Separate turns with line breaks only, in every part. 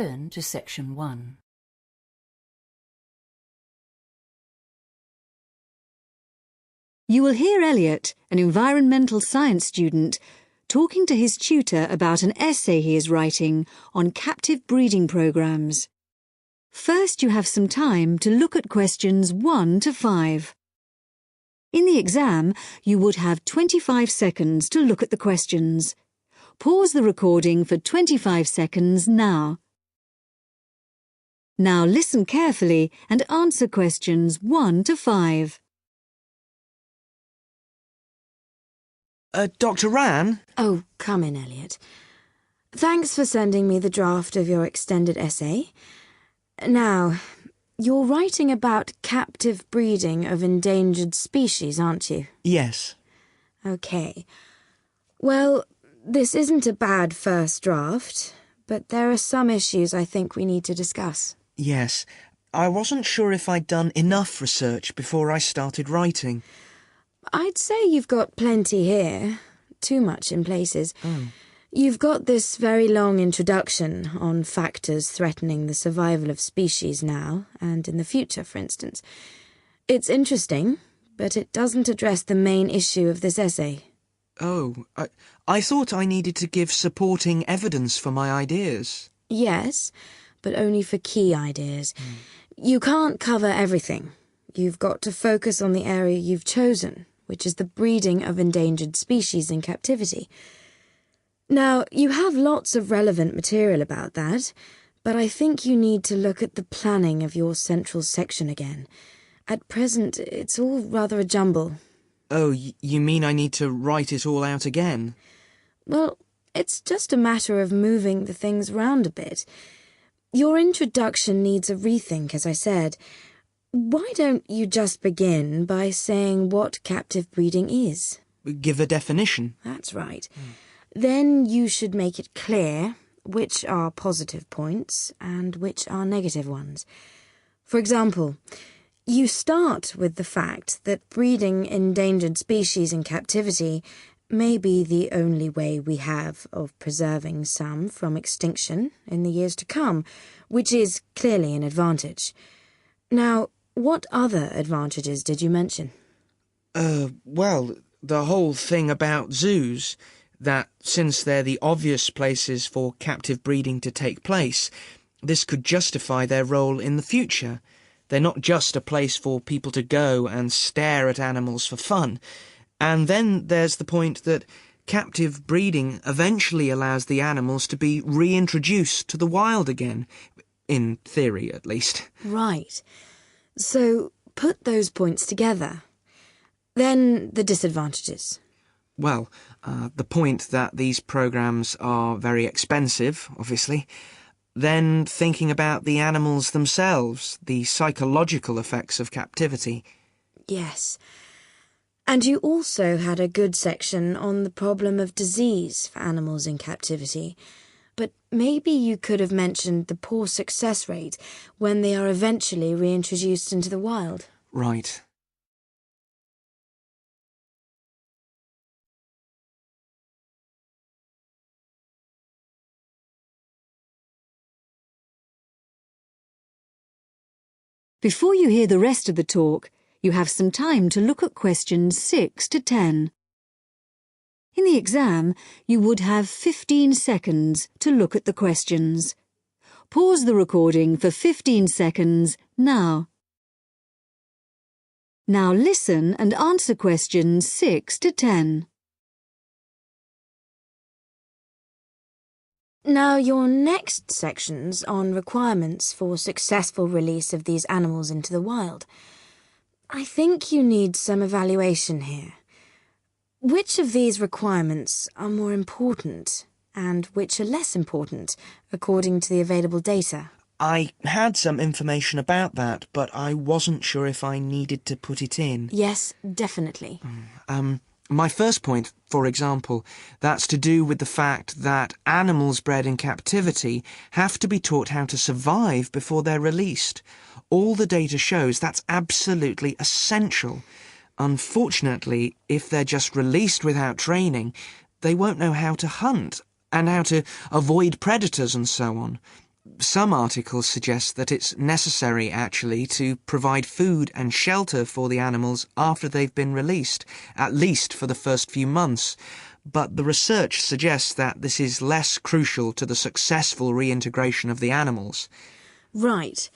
turn to section 1.
You will hear Elliot, an environmental science student, talking to his tutor about an essay he is writing on captive breeding programs. First, you have some time to look at questions 1 to 5. In the exam, you would have 25 seconds to look at the questions. Pause the recording for 25 seconds now. Now listen carefully and answer questions 1 to 5.
Dr. Ran?
Oh, come in, Elliot. Thanks for sending me the draft of your extended essay. Now, you're writing about captive breeding of endangered species, aren't you?
Yes.
OK. Well, this isn't a bad first draft, but there are some issues I think we need to discuss.
Yes. I wasn't sure if I'd done enough research before I started writing.
I'd say you've got plenty here. Too much in places. You've got this very long introduction on factors threatening the survival of species now and in the future, for instance. It's interesting, but it doesn't address the main issue of this essay.
Oh, I thought I needed to give supporting evidence for my ideas.
Yes, but only for key ideas. You can't cover everything. You've got to focus on the area you've chosen, which is the breeding of endangered species in captivity. Now, you have lots of relevant material about that, but I think you need to look at the planning of your central section again. At present, it's all rather a jumble.
Oh, you mean I need to write it all out again?
Well, it's just a matter of moving the things round a bit. Your introduction needs a rethink, as I said. Why don't you just begin by saying what captive breeding is?
Give a definition.
That's right. Then you should make it clear which are positive points and which are negative ones. For example, you start with the fact that breeding endangered species in captivity may be the only way we have of preserving some from extinction in the years to come, which is clearly an advantage. Now, what other advantages did you mention?
Well, the whole thing about zoos, that since they're the obvious places for captive breeding to take place, this could justify their role in the future. They're not just a place for people to go and stare at animals for fun. And then there's the point that captive breeding eventually allows the animals to be reintroduced to the wild again, in theory at least.
Right. So put those points together. Then the disadvantages.
Well, the point that these programs are very expensive, obviously. Then thinking about the animals themselves, the psychological effects of captivity.
Yes. And you also had a good section on the problem of disease for animals in captivity. But maybe you could have mentioned the poor success rate when they are eventually reintroduced into the wild.
Right.
Before you hear the rest of the talk, you have some time to look at questions 6 to 10. In the exam, you would have 15 seconds to look at the questions. Pause the recording for 15 seconds now. Now listen and answer questions 6 to 10.
Now, your next section's on requirements for successful release of these animals into the wild. I think you need some evaluation here. Which of these requirements are more important and which are less important, according to the available data?
I had some information about that, but I wasn't sure if I needed to put it in.
Yes, definitely.
My first point, for example, that's to do with the fact that animals bred in captivity have to be taught how to survive before they're released. All the data shows that's absolutely essential. Unfortunately, if they're just released without training, they won't know how to hunt and how to avoid predators and so on. Some articles suggest that it's necessary, actually, to provide food and shelter for the animals after they've been released, at least for the first few months. But the research suggests that this is less crucial to the successful reintegration of the animals.
Right.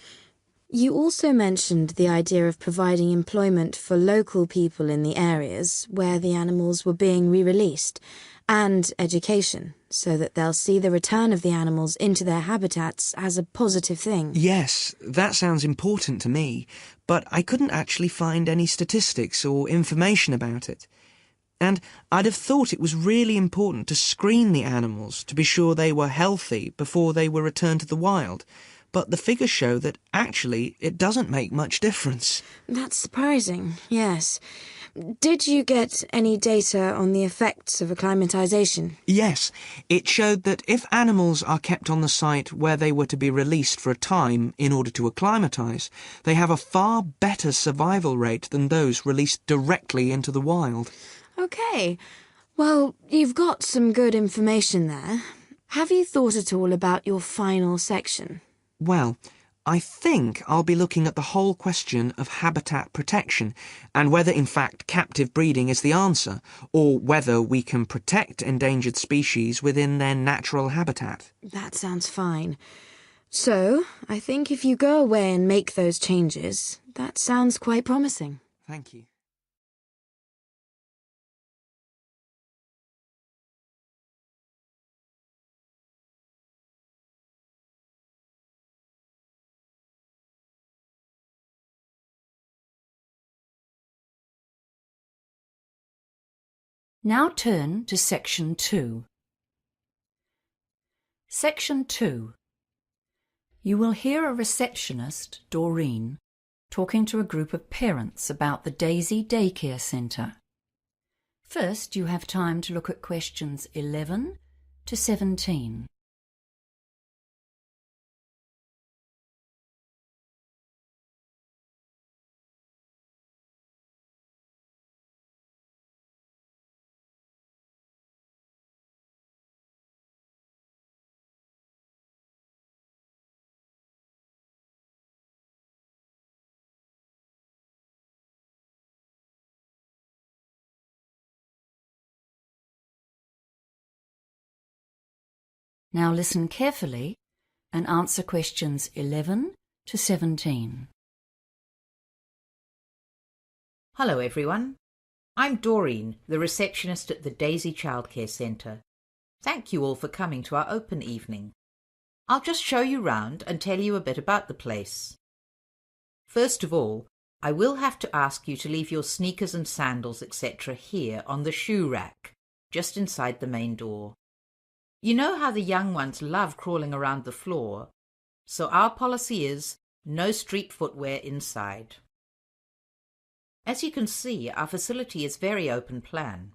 You also mentioned the idea of providing employment for local people in the areas where the animals were being re-released, and education, so that they'll see the return of the animals into their habitats as a positive thing.
Yes, that sounds important to me, but I couldn't actually find any statistics or information about it. And I'd have thought it was really important to screen the animals to be sure they were healthy before they were returned to the wild. But the figures show that actually it doesn't make much difference.
That's surprising, yes. Did you get any data on the effects of acclimatisation?
Yes, it showed that if animals are kept on the site where they were to be released for a time in order to acclimatise, they have a far better survival rate than those released directly into the wild.
OK. Well, you've got some good information there. Have you thought at all about your final section?
Well, I think I'll be looking at the whole question of habitat protection and whether in fact captive breeding is the answer, or whether we can protect endangered species within their natural habitat.
That sounds fine. So, I think if you go away and make those changes, that sounds quite promising.
Thank you.
Now turn to Section 2. Section 2. You will hear a receptionist, Doreen, talking to a group of parents about the Daisy Daycare Centre. First, you have time to look at questions 11 to 17. Now listen carefully and answer questions 11 to 17.
Hello everyone. I'm Doreen, the receptionist at the Daisy Childcare Centre. Thank you all for coming to our open evening. I'll just show you round and tell you a bit about the place. First of all, I will have to ask you to leave your sneakers and sandals, etc. here on the shoe rack, just inside the main door. You know how the young ones love crawling around the floor, so our policy is no street footwear inside. As you can see, our facility is very open plan.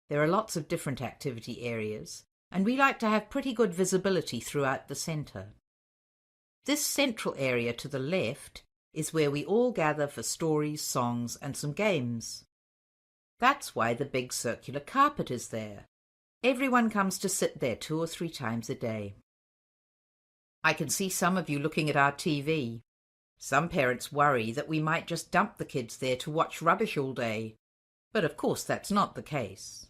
There are lots of different activity areas, and we like to have pretty good visibility throughout the centre. This central area to the left is where we all gather for stories, songs, and some games. That's why the big circular carpet is there. Everyone comes to sit there 2 or 3 times a day. I can see some of you looking at our TV. Some parents worry that we might just dump the kids there to watch rubbish all day. But of course that's not the case.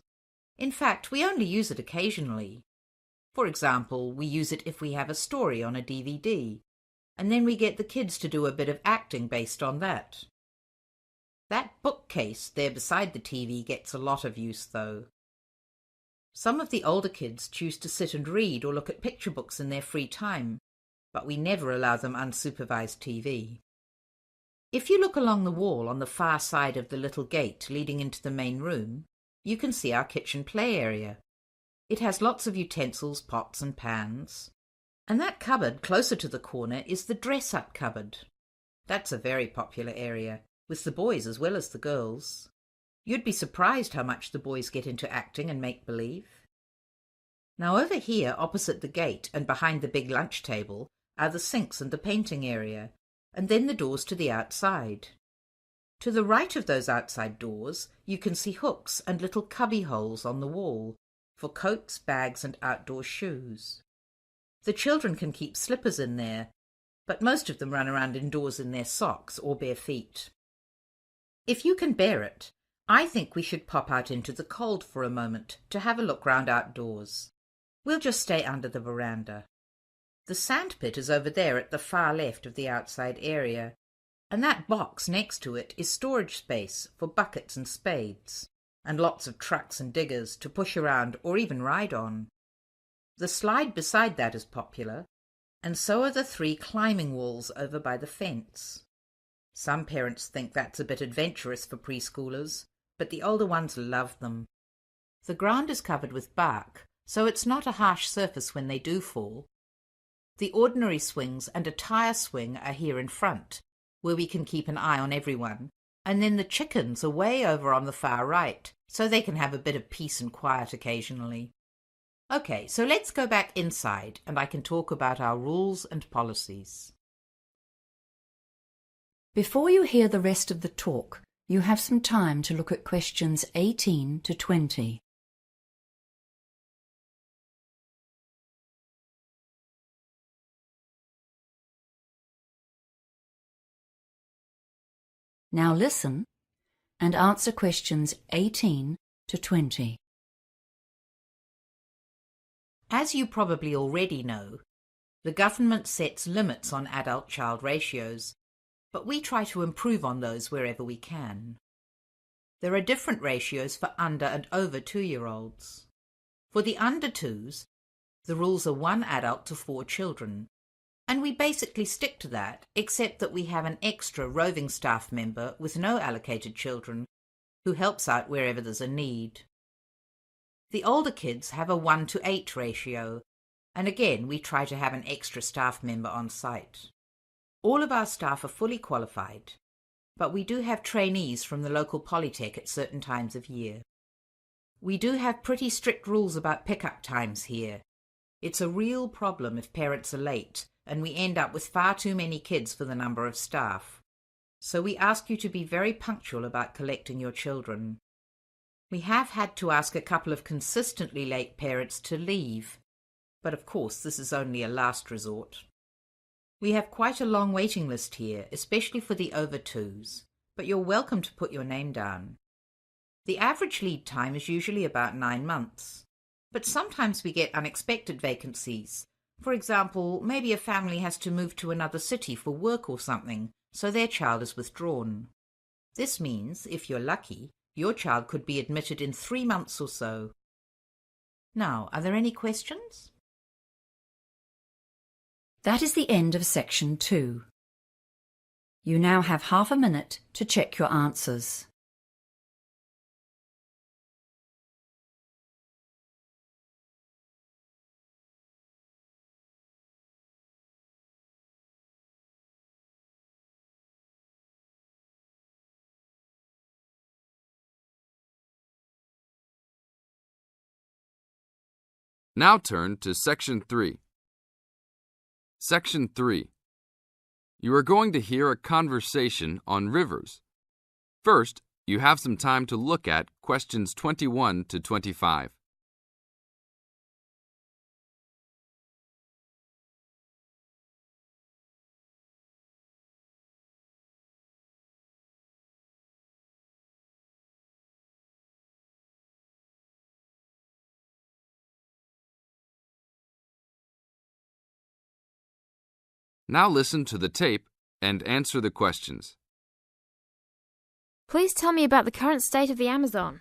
In fact, we only use it occasionally. For example, we use it if we have a story on a DVD, and then we get the kids to do a bit of acting based on that. That bookcase there beside the TV gets a lot of use, though. Some of the older kids choose to sit and read or look at picture books in their free time, but we never allow them unsupervised TV. If you look along the wall on the far side of the little gate leading into the main room, you can see our kitchen play area. It has lots of utensils, pots and pans. And that cupboard closer to the corner is the dress-up cupboard. That's a very popular area, with the boys as well as the girls. You'd be surprised how much the boys get into acting and make-believe. Now over here, opposite the gate and behind the big lunch table, are the sinks and the painting area, and then the doors to the outside. To the right of those outside doors, you can see hooks and little cubby holes on the wall for coats, bags and outdoor shoes. The children can keep slippers in there, but most of them run around indoors in their socks or bare feet. If you can bear it, I think we should pop out into the cold for a moment to have a look round outdoors. We'll just stay under the veranda. The sandpit is over there at the far left of the outside area, and that box next to it is storage space for buckets and spades, and lots of trucks and diggers to push around or even ride on. The slide beside that is popular, and so are the 3 climbing walls over by the fence. Some parents think that's a bit adventurous for preschoolers, but the older ones love them. The ground is covered with bark, so it's not a harsh surface when they do fall. The ordinary swings and a tire swing are here in front, where we can keep an eye on everyone, and then the chickens are way over on the far right, so they can have a bit of peace and quiet occasionally. Okay, so let's go back inside, and I can talk about our rules and policies.
Before you hear the rest of the talk, you have some time to look at questions 18 to 20. Now listen and answer questions 18 to 20.
As you probably already know, the government sets limits on adult-child ratios, but we try to improve on those wherever we can. There are different ratios for under and over 2-year-olds. For the under 2s, the rules are 1 adult to 4 children, and we basically stick to that, except that we have an extra roving staff member with no allocated children who helps out wherever there's a need. The older kids have a 1 to 8 ratio, and again we try to have an extra staff member on site. All of our staff are fully qualified, but we do have trainees from the local polytech at certain times of year. We do have pretty strict rules about pick-up times here. It's a real problem if parents are late, and we end up with far too many kids for the number of staff. So we ask you to be very punctual about collecting your children. We have had to ask a couple of consistently late parents to leave, but of course this is only a last resort. We have quite a long waiting list here, especially for the over 2s, but you're welcome to put your name down. The average lead time is usually about 9 months, but sometimes we get unexpected vacancies. For example, maybe a family has to move to another city for work or something, so their child is withdrawn. This means, if you're lucky, your child could be admitted in 3 months or so. Now, are there any questions?
That is the end of section 2. You now have half a minute to check your answers.
Now turn to Section 3. Section 3. You are going to hear a conversation on rivers. First, you have some time to look at questions 21 to 25. Now listen to the tape and answer the questions.
Please tell me about the current state of the Amazon.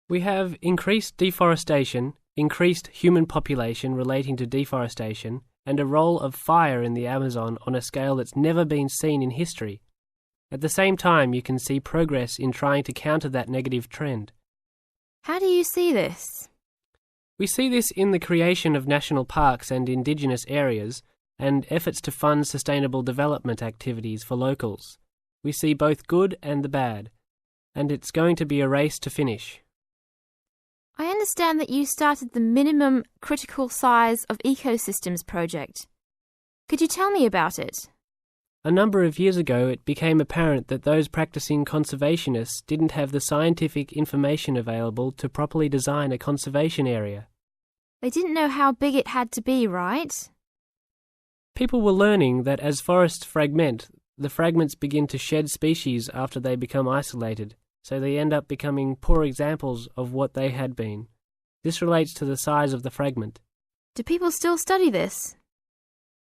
We have increased deforestation, increased human population relating to deforestation, and a role of fire in the Amazon on a scale that's never been seen in history. At the same time, you can see progress in trying to counter that negative trend.
How do you see this?
We see this in the creation of national parks and indigenous areas, and efforts to fund sustainable development activities for locals. We see both good and the bad, and it's going to be a race to finish.
I understand that you started the Minimum Critical Size of Ecosystems project. Could you tell me about it?
A number of years ago, it became apparent that those practicing conservationists didn't have the scientific information available to properly design a conservation area.
They didn't know how big it had to be, right?
People were learning that as forests fragment, the fragments begin to shed species after they become isolated, so they end up becoming poor examples of what they had been. This relates to the size of the fragment.
Do people still study this?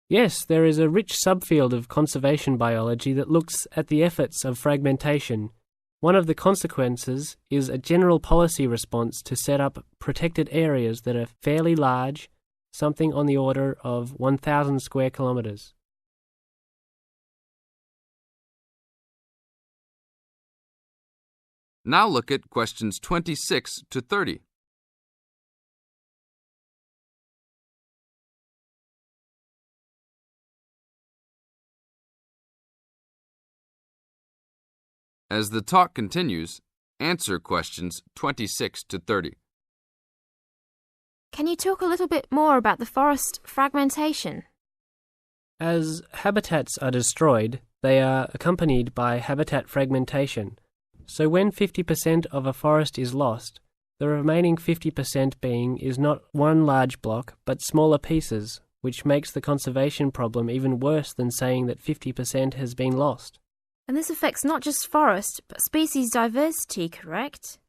Yes, there is a rich subfield of conservation biology that looks at the efforts of fragmentation. One of the consequences is a general policy response to set up protected areas that are fairly large, something on the order of 1,000 square kilometres.
Now look at questions 26 to 30. As the talk continues, answer questions 26 to 30.
Can you talk a little bit more about the forest fragmentation?
As habitats are destroyed, they are accompanied by habitat fragmentation. So when 50% of a forest is lost, the remaining 50% being is not one large block, but smaller pieces, which makes the conservation problem even worse than saying that 50% has been lost.
And this affects not just forest, but species diversity, correct?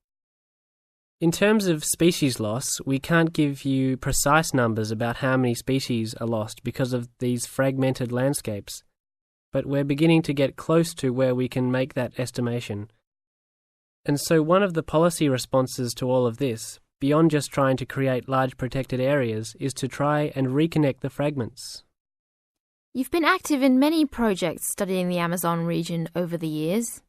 In terms of species loss, we can't give you precise numbers about how many species are lost because of these fragmented landscapes, but we're beginning to get close to where we can make that estimation. And so one of the policy responses to all of this, beyond just trying to create large protected areas, is to try and reconnect the fragments.
You've been active in many projects studying the Amazon region over the years.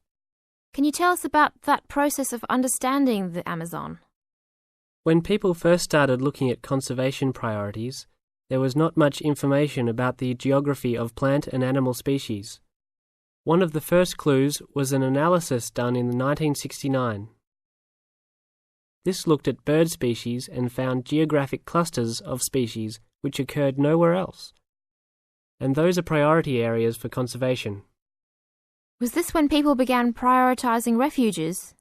Can you tell us about that process of understanding the Amazon?
When people first started looking at conservation priorities, there was not much information about the geography of plant and animal species. One of the first clues was an analysis done in 1969. This looked at bird species and found geographic clusters of species which occurred nowhere else. And those are priority areas for conservation.
Was this when people began prioritising refuges?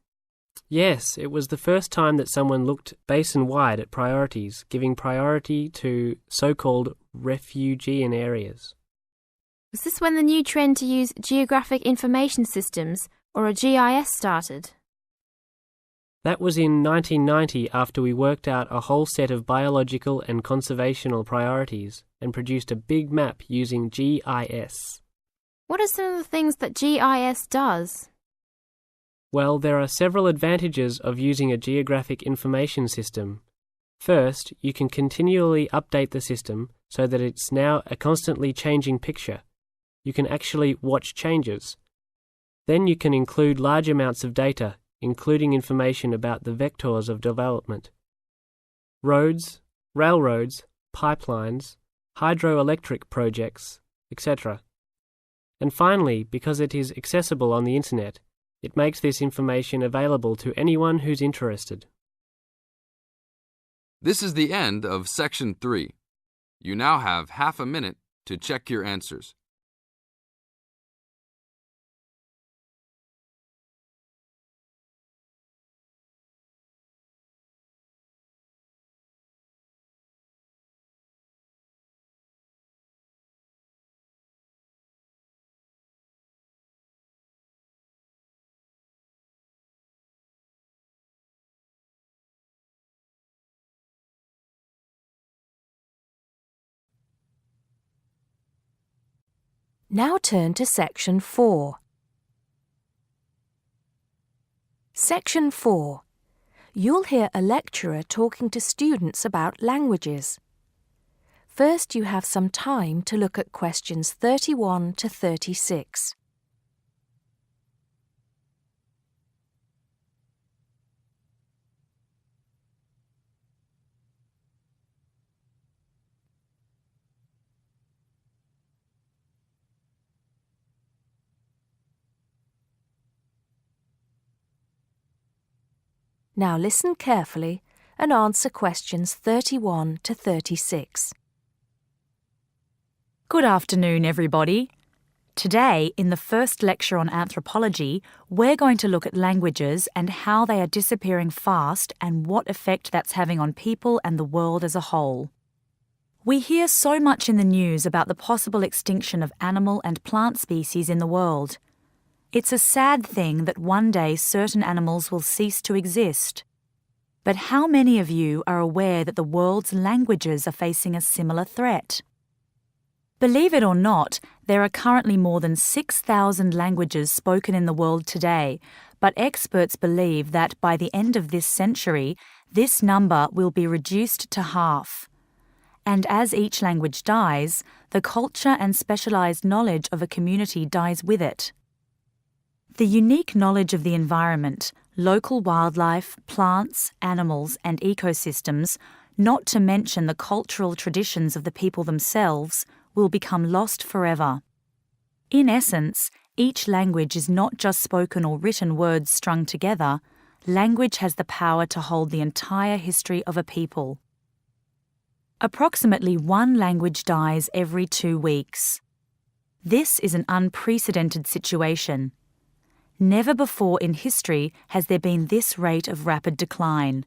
Yes, it was the first time that someone looked basin-wide at priorities, giving priority to so-called refugean areas.
Was this when the new trend to use geographic information systems, or a GIS, started?
That was in 1990 after we worked out a whole set of biological and conservational priorities and produced a big map using GIS.
What are some of the things that GIS does?
Well, there are several advantages of using a geographic information system. First, you can continually update the system so that it's now a constantly changing picture. You can actually watch changes. Then you can include large amounts of data, including information about the vectors of development. Roads, railroads, pipelines, hydroelectric projects, etc. And finally, because it is accessible on the internet, it makes this information available to anyone who's interested.
This is the end of Section 3. You now have half a minute to check your answers.
Now turn to Section 4. Section 4. You'll hear a lecturer talking to students about languages. First, you have some time to look at questions 31 to 36. Now listen carefully and answer questions 31 to 36.
Good afternoon, everybody. Today, in the first lecture on anthropology, we're going to look at languages and how they are disappearing fast and what effect that's having on people and the world as a whole. We hear so much in the news about the possible extinction of animal and plant species in the world. It's a sad thing that one day certain animals will cease to exist. But how many of you are aware that the world's languages are facing a similar threat? Believe it or not, there are currently more than 6,000 languages spoken in the world today, but experts believe that by the end of this century, this number will be reduced to half. And as each language dies, the culture and specialised knowledge of a community dies with it. The unique knowledge of the environment, local wildlife, plants, animals, and ecosystems, not to mention the cultural traditions of the people themselves, will become lost forever. In essence, each language is not just spoken or written words strung together. Language has the power to hold the entire history of a people. Approximately one language dies every 2 weeks. This is an unprecedented situation. Never before in history has there been this rate of rapid decline.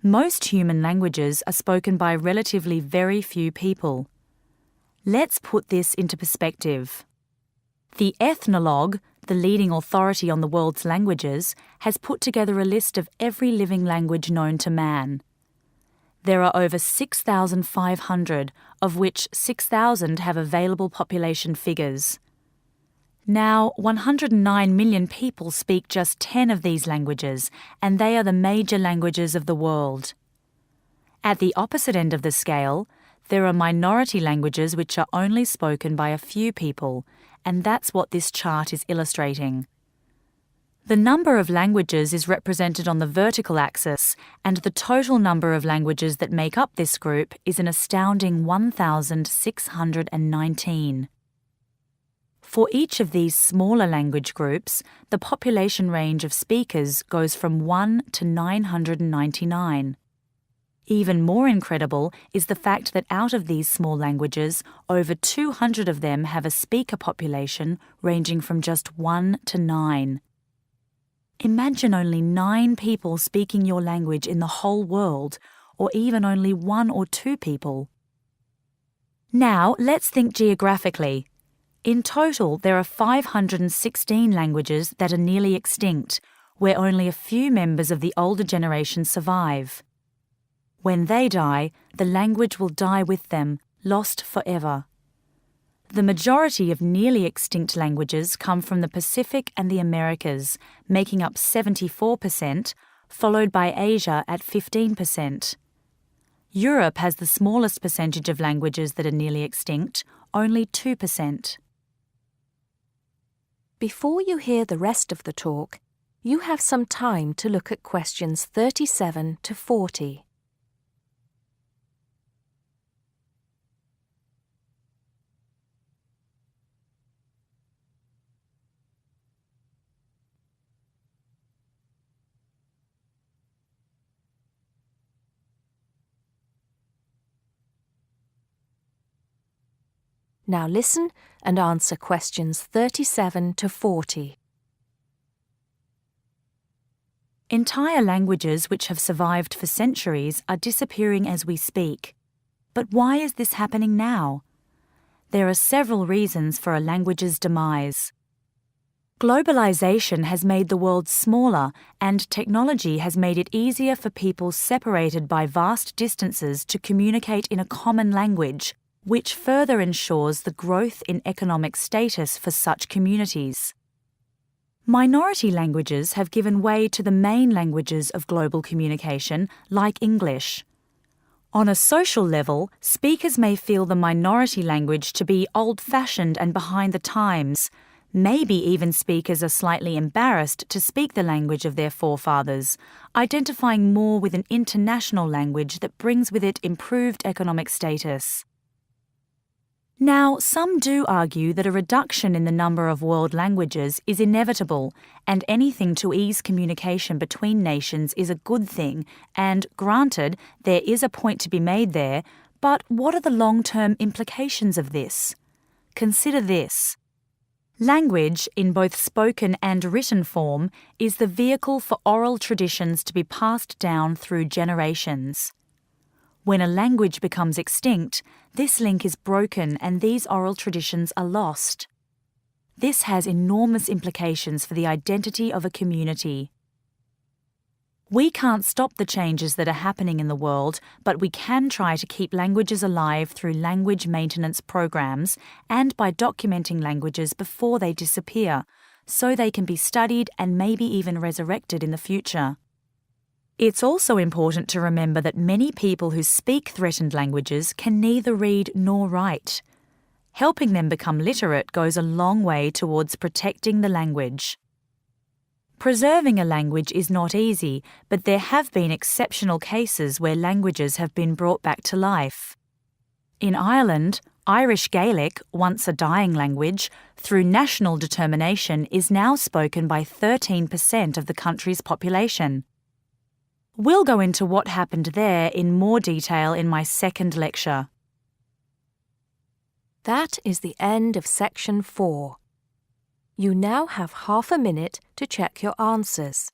Most human languages are spoken by relatively very few people. Let's put this into perspective. The Ethnologue, the leading authority on the world's languages, has put together a list of every living language known to man. There are over 6,500, of which 6,000 have available population figures. Now, 109 million people speak just 10 of these languages, and they are the major languages of the world. At the opposite end of the scale, there are minority languages which are only spoken by a few people, and that's what this chart is illustrating. The number of languages is represented on the vertical axis, and the total number of languages that make up this group is an astounding 1,619. For each of these smaller language groups, the population range of speakers goes from 1 to 999. Even more incredible is the fact that out of these small languages, over 200 of them have a speaker population ranging from just 1 to 9. Imagine only 9 people speaking your language in the whole world, or even only 1 or 2 people. Now, let's think geographically. In total, there are 516 languages that are nearly extinct, where only a few members of the older generation survive. When they die, the language will die with them, lost forever. The majority of nearly extinct languages come from the Pacific and the Americas, making up 74%, followed by Asia at 15%. Europe has the smallest percentage of languages that are nearly extinct, only 2%.
Before you hear the rest of the talk, you have some time to look at questions 37 to 40. Now listen and answer questions 37 to 40.
Entire languages which have survived for centuries are disappearing as we speak. But why is this happening now? There are several reasons for a language's demise. Globalization has made the world smaller, and technology has made it easier for people separated by vast distances to communicate in a common language, which further ensures the growth in economic status for such communities. Minority languages have given way to the main languages of global communication, like English. On a social level, speakers may feel the minority language to be old-fashioned and behind the times. Maybe even speakers are slightly embarrassed to speak the language of their forefathers, identifying more with an international language that brings with it improved economic status. Now, some do argue that a reduction in the number of world languages is inevitable, and anything to ease communication between nations is a good thing, and granted, there is a point to be made there, but what are the long-term implications of this? Consider this. Language, in both spoken and written form, is the vehicle for oral traditions to be passed down through generations. When a language becomes extinct, this link is broken and these oral traditions are lost. This has enormous implications for the identity of a community. We can't stop the changes that are happening in the world, but we can try to keep languages alive through language maintenance programs and by documenting languages before they disappear, so they can be studied and maybe even resurrected in the future. It's also important to remember that many people who speak threatened languages can neither read nor write. Helping them become literate goes a long way towards protecting the language. Preserving a language is not easy, but there have been exceptional cases where languages have been brought back to life. In Ireland, Irish Gaelic, once a dying language, through national determination is now spoken by 13% of the country's population. We'll go into what happened there in more detail in my second lecture.
That is the end of section 4. You now have half a minute to check your answers.